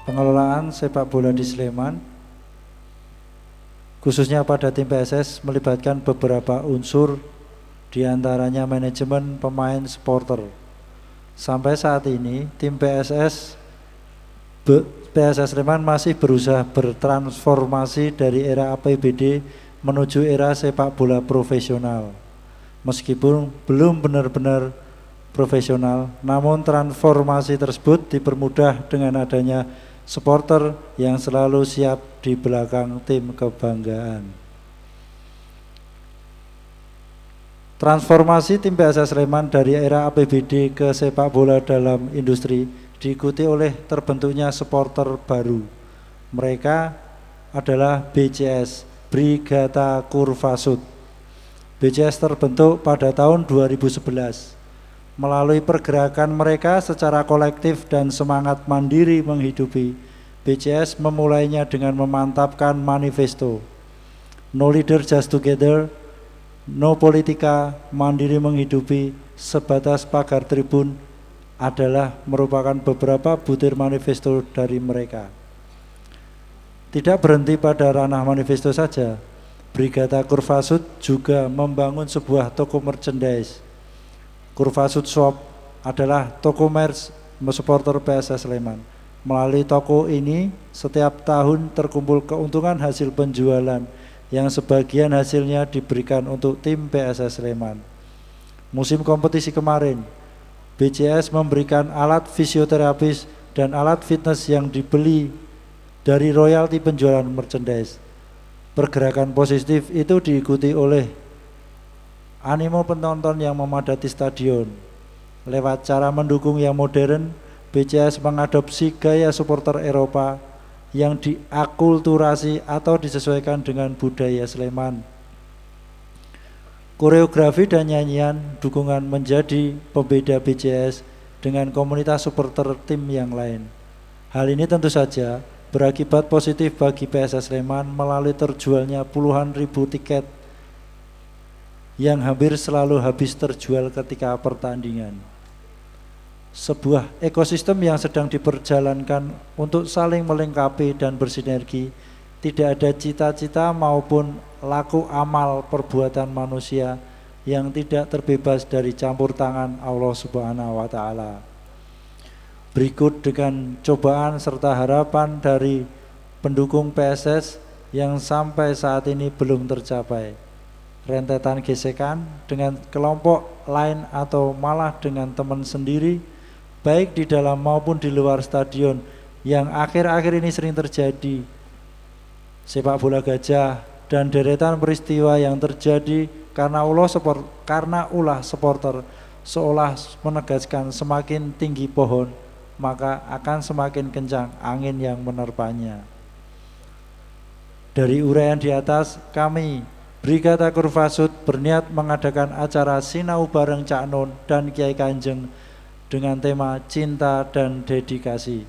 Pengelolaan sepak bola di Sleman, khususnya pada tim PSS, melibatkan beberapa unsur, diantaranya manajemen, pemain, supporter. Sampai saat ini, tim PSS Sleman masih berusaha bertransformasi dari era APBD menuju era sepak bola profesional. Meskipun belum benar-benar profesional, namun transformasi tersebut dipermudah dengan adanya supporter yang selalu siap di belakang tim kebanggaan. Transformasi tim PSS Sleman dari era APBD ke sepak bola dalam industri diikuti oleh terbentuknya supporter baru. Mereka adalah BCS, Brigata Kurvasud. BCS terbentuk pada tahun 2011. Melalui pergerakan mereka secara kolektif dan semangat mandiri menghidupi, BCS memulainya dengan memantapkan manifesto No Leader Just Together, No Politika, Mandiri Menghidupi, Sebatas Pagar Tribun adalah merupakan beberapa butir manifesto dari mereka. Tidak berhenti pada ranah manifesto saja, Brigata Kurvasud juga membangun sebuah toko merchandise. Kurvasud Shop adalah toko merch supporter PSS Sleman. Melalui toko ini, setiap tahun terkumpul keuntungan hasil penjualan yang sebagian hasilnya diberikan untuk tim PSS Sleman. Musim kompetisi kemarin, BCS memberikan alat fisioterapis dan alat fitness yang dibeli dari royalti penjualan merchandise. Pergerakan positif itu diikuti oleh animo penonton yang memadati stadion. Lewat cara mendukung yang modern, BCS mengadopsi gaya supporter Eropa yang diakulturasi atau disesuaikan dengan budaya Sleman. Koreografi dan nyanyian dukungan menjadi pembeda BCS dengan komunitas supporter tim yang lain. Hal ini tentu saja berakibat positif bagi PSS Sleman melalui terjualnya puluhan ribu tiket yang hampir selalu habis terjual ketika pertandingan. Sebuah ekosistem yang sedang diperjalankan untuk saling melengkapi dan bersinergi, tidak ada cita-cita maupun laku amal perbuatan manusia yang tidak terbebas dari campur tangan Allah Subhanahu wa Ta'ala. Berikut dengan cobaan serta harapan dari pendukung PSS yang sampai saat ini belum tercapai. Rentetan gesekan dengan kelompok lain atau malah dengan teman sendiri, baik di dalam maupun di luar stadion, yang akhir-akhir ini sering terjadi. Sepak bola gajah dan deretan peristiwa yang terjadi karena ulah supporter seolah menegaskan semakin tinggi pohon, maka akan semakin kencang angin yang menerpanya. Dari uraian di atas, kami Brigata Kurvasud berniat mengadakan acara sinau bareng Cak Nun dan Kiai Kanjeng dengan tema cinta dan dedikasi.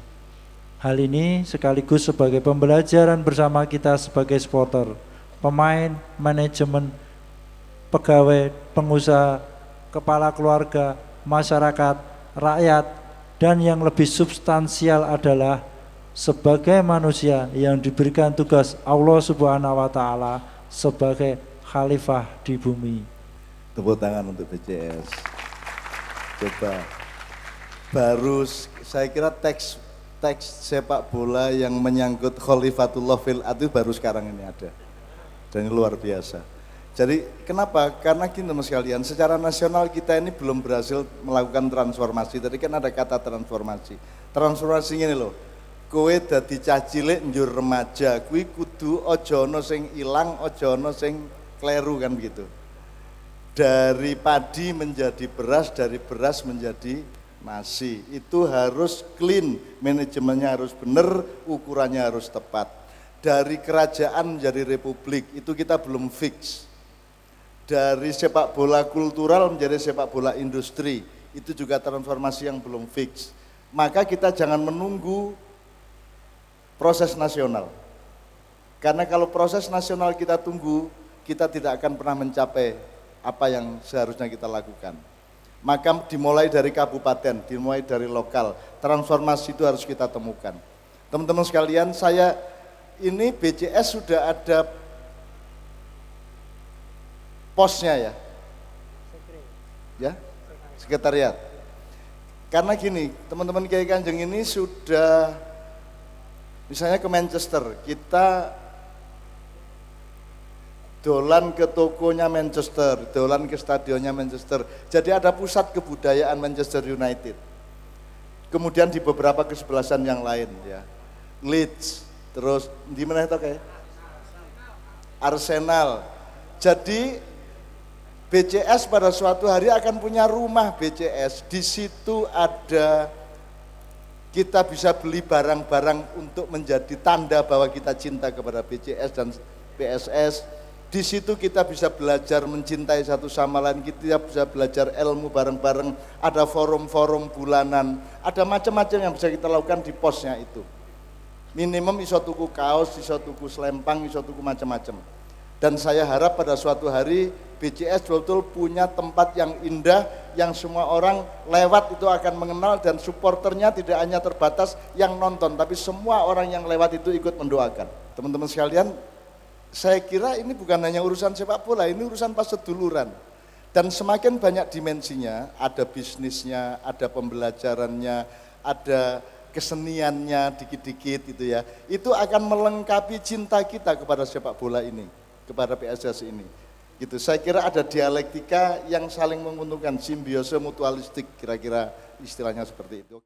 Hal ini sekaligus sebagai pembelajaran bersama kita sebagai supporter, pemain, manajemen, pegawai, pengusaha, kepala keluarga, masyarakat, rakyat, dan yang lebih substansial adalah sebagai manusia yang diberikan tugas Allah Subhanahu wa Ta'ala sebagai khalifah di bumi. Tepuk tangan untuk BCS. Coba, baru saya kira teks sepak bola yang menyangkut Khalifatullah fil ard itu baru sekarang ini ada. Dan ini luar biasa. Jadi kenapa? Karena gini teman sekalian, secara nasional kita ini belum berhasil melakukan transformasi. Tadi kan ada kata transformasi. Transformasi ini loh, kowe dadi cah cilik njur remaja, kuwi kudu aja ana sing ilang, aja ana sing kleru kan begitu. Dari padi menjadi beras, dari beras menjadi nasi. Itu harus clean, manajemennya harus benar, ukurannya harus tepat. Dari kerajaan menjadi republik, itu kita belum fix. Dari sepak bola kultural menjadi sepak bola industri, itu juga transformasi yang belum fix. Maka kita jangan menunggu proses nasional. Karena kalau proses nasional kita tunggu, kita tidak akan pernah mencapai apa yang seharusnya kita lakukan. Maka dimulai dari kabupaten, dimulai dari lokal, transformasi itu harus kita temukan. Teman-teman sekalian, ini BCS sudah ada posnya ya? Ya, sekretariat. Karena gini, teman-teman Kiai Kanjeng ini sudah, misalnya ke Manchester, kita dolan ke tokonya Manchester, dolan ke stadionnya Manchester. Jadi ada pusat kebudayaan Manchester United. Kemudian di beberapa kesebelasan yang lain ya. Leeds, terus di mana itu kayak? Arsenal. Jadi BCS pada suatu hari akan punya rumah BCS. Di situ ada, kita bisa beli barang-barang untuk menjadi tanda bahwa kita cinta kepada BCS dan PSS. Di situ kita bisa belajar mencintai satu sama lain, kita bisa belajar ilmu bareng-bareng, ada forum-forum bulanan, ada macam-macam yang bisa kita lakukan di posnya itu. Minimum iso tuku kaos, iso tuku selempang, iso tuku macam-macam. Dan saya harap pada suatu hari BCS betul-betul punya tempat yang indah, yang semua orang lewat itu akan mengenal, dan supporternya tidak hanya terbatas yang nonton, tapi semua orang yang lewat itu ikut mendoakan. Teman-teman sekalian, saya kira ini bukan hanya urusan sepak bola, ini urusan paseduluran. Dan semakin banyak dimensinya, ada bisnisnya, ada pembelajarannya, ada keseniannya dikit-dikit itu ya. Itu akan melengkapi cinta kita kepada sepak bola ini, kepada PSS ini. Gitu. Saya kira ada dialektika yang saling menguntungkan, simbiose mutualistik, kira-kira istilahnya seperti itu.